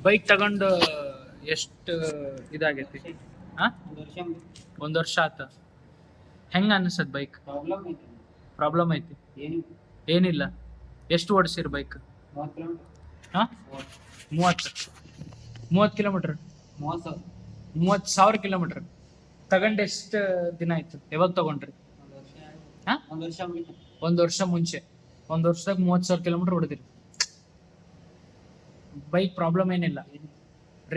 Bike ತಗೊಂಡು ಎಷ್ಟು ಇದಾಗೈತಿ? ಹಾ, ಒಂದು ವರ್ಷ ಆತ. ಹೆಂಗ ಅನಿಸತ್ ಬೈಕ್? ಪ್ರಾಬ್ಲಮ್ ಐತಿ? ಏನಿಲ್ಲ. ಎಷ್ಟು ಓಡಿಸಿರ್ ಬೈಕ್? ಹಾ, 30 ಕಿಲೋಮೀಟರ್. 30,000 ಕಿಲೋಮೀಟರ್. ತಗೊಂಡು ಎಷ್ಟು ದಿನ ಆಯ್ತು? ಯಾವಾಗ ತಗೊಂಡ್ರಿ? ಹಾ, ಒಂದು ವರ್ಷ ಮುಂಚೆ. ಒಂದು ವರ್ಷದಾಗ 30,000 ಕಿಲೋಮೀಟರ್ ಹೊಡೆದಿರಿ. ಬೈಕ್ ಪ್ರಾಬ್ಲಮ್ ಏನಿಲ್ಲ.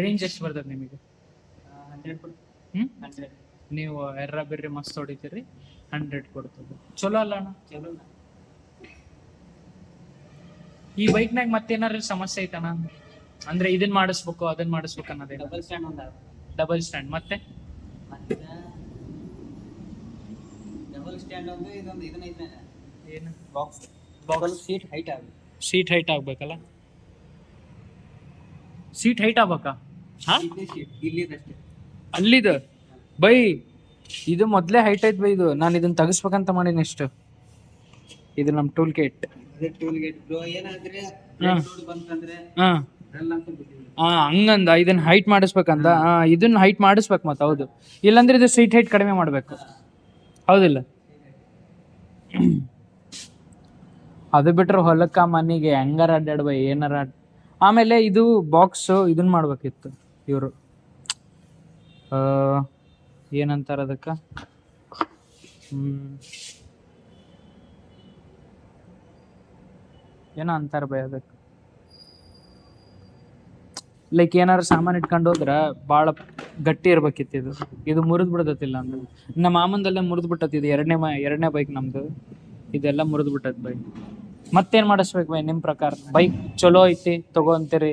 ರೇಂಜ್ ಎಷ್ಟು ಬರ್ತದೆ ನಿಮಗೆ? ನೀವು ಎರ್ರ ಬಿರ್ರಿ ಮಸ್ತ್ ಹೊಡಿತೀರಿ, 100 ಕೊಡ್ತದೆ. ಚಲೋ ಅಲ್ಲ ಅಣ್ಣ? ಈ ಬೈಕ್ನಾಗ ಮತ್ತೇನಾರ ಸಮಸ್ಯೆ ಐತಣ್ಣ? ಅಂದ್ರೆ ಇದನ್ನ ಮಾಡಿಸ್ಬೇಕು ಅದನ್ನ ಮಾಡಿಸ್ಬೇಕು ಅನ್ನೋದೇ? ಡಬಲ್ ಸ್ಟ್ಯಾಂಡ್ ಮತ್ತೆ ಏನು? ಬಾಕ್ಸ್ ಸೀಟ್ ಹೈಟ್ ಆಗ್ಬೇಕಲ್ಲ? ಸೀಟ್ ಹೈಟ್ ಆಗ್ಬೇಕಾ? ಹಾ, ಅಲ್ಲಿದು ಬೈ ಇದು ಮೊದ್ಲೇ ಹೈಟ್ ಐತ್ ಬೈ. ಇದು ನಾನು ಇದನ್ನ ತೆಗಿಸ್ಬೇಕಂತ ಮಾಡೀನಿ. ಎಷ್ಟು ಇದು ನಮ್ಮ ಟೂಲ್ ಕಿಟ್. ಹಂಗಂದ ಇದನ್ನ ಹೈಟ್ ಮಾಡಿಸ್ಬೇಕಂದ. ಇದನ್ನ ಹೈಟ್ ಮಾಡಿಸ್ಬೇಕು ಮತ್ತೆ. ಹೌದು, ಇಲ್ಲಾಂದ್ರೆ ಇದು ಸೀಟ್ ಹೈಟ್ ಕಡಿಮೆ ಮಾಡ್ಬೇಕು. ಹೌದಿಲ್ಲ? ಅದು ಬಿಟ್ರೆ ಹೊಲಕ್ಕ ಮನೆಗೆ ಹೆಂಗಾರ ಅಡ್ಡಾಡ್ ಬೈ, ಏನಾರ ಆಮೇಲೆ ಇದು ಬಾಕ್ಸ್ ಇದನ್ನ ಮಾಡ್ಬೇಕಿತ್ತು ಇವರು. ಏನಂತಾರ ಅದಕ್ಕೆ? ಏನೋ ಅಂತಾರ ಬೈ ಅದಕ್ಕೆ. ಲೈಕ್ ಏನಾರು ಸಾಮಾನು ಇಟ್ಕೊಂಡು ಹೋದ್ರ ಭಾಳ ಗಟ್ಟಿ ಇರ್ಬೇಕಿತ್ತು. ಇದು ಮುರಿದ್ ಬಿಡ್ತತಿಲ್ಲ ಅಂದ್ರೆ. ನಮ್ಮ ಮಾಮಂದೆಲ್ಲ ಮುರಿದ್ ಬಿಟ್ಟತಿ. ಇದು ಎರಡನೇ ಬೈಕ್ ನಮ್ದು. ಇದೆಲ್ಲ ಮುರಿದ್ ಬಿಟ್ಟತ್ ಬೈ. ಮತ್ತೇನ್ ಮಾಡಿಸ್ಬೇಕು ಬೈ ನಿಮ್ಮ ಪ್ರಕಾರ? ಬೈಕ್ ಚಲೋ ಐತಿ ತಗೋ ಅಂತೀರಿ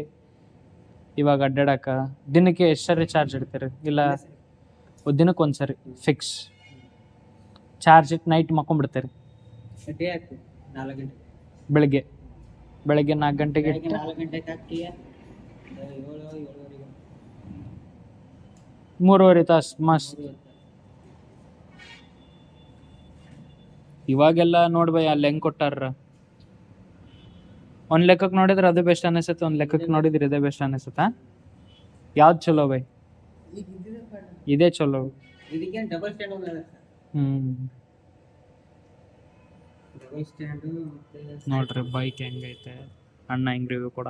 ಇವಾಗ ಅಡ್ಡಾಡಕ. ದಿನಕ್ಕೆ ಎಷ್ಟು ಸರಿ ಚಾರ್ಜ್ ಇಡ್ತೀರಿ? ಇಲ್ಲ ದಿನಕ್ಕೆ ಒಂದ್ಸರಿ ಫಿಕ್ಸ್ ಚಾರ್ಜ್ ಇಟ್ಟು ನೈಟ್ ಮಕ್ಕೊಂಡ್ಬಿಡ್ತೀರಿ? ಬೆಳಿಗ್ಗೆ 4 ಗಂಟೆಗೆ 3.5 ತಾಸು ಮಸ್ತ್. ಇವಾಗೆಲ್ಲ ನೋಡ್ಬೈ ಅಲ್ಲಿ ಹೆಂಗ್ ಕೊಟ್ಟಾರ. ಒಂದ್ ಲೆಕ್ಕಕ್ಕೆ ನೋಡಿದ್ರೆ ಅದು ಬೆಸ್ಟ್ ಅನಿಸುತ್ತೆ, ಒಂದ್ ಲೆಕ್ಕಕ್ಕೆ ನೋಡಿದ್ರೆ ಇದೇ ಬೆಸ್ಟ್ ಅನಿಸುತ್ತ. ಯಾವ್ದು ಚಲೋ ಬೈ? ಇದೇ ಚಲೋ. ನೋಡ್ರಿ ಬೈಕ್ ಹೆಂಗೈತೆ, ಅಣ್ಣ ಹೆಂಗ್ ರಿವ್ಯೂ ಕೊಡ.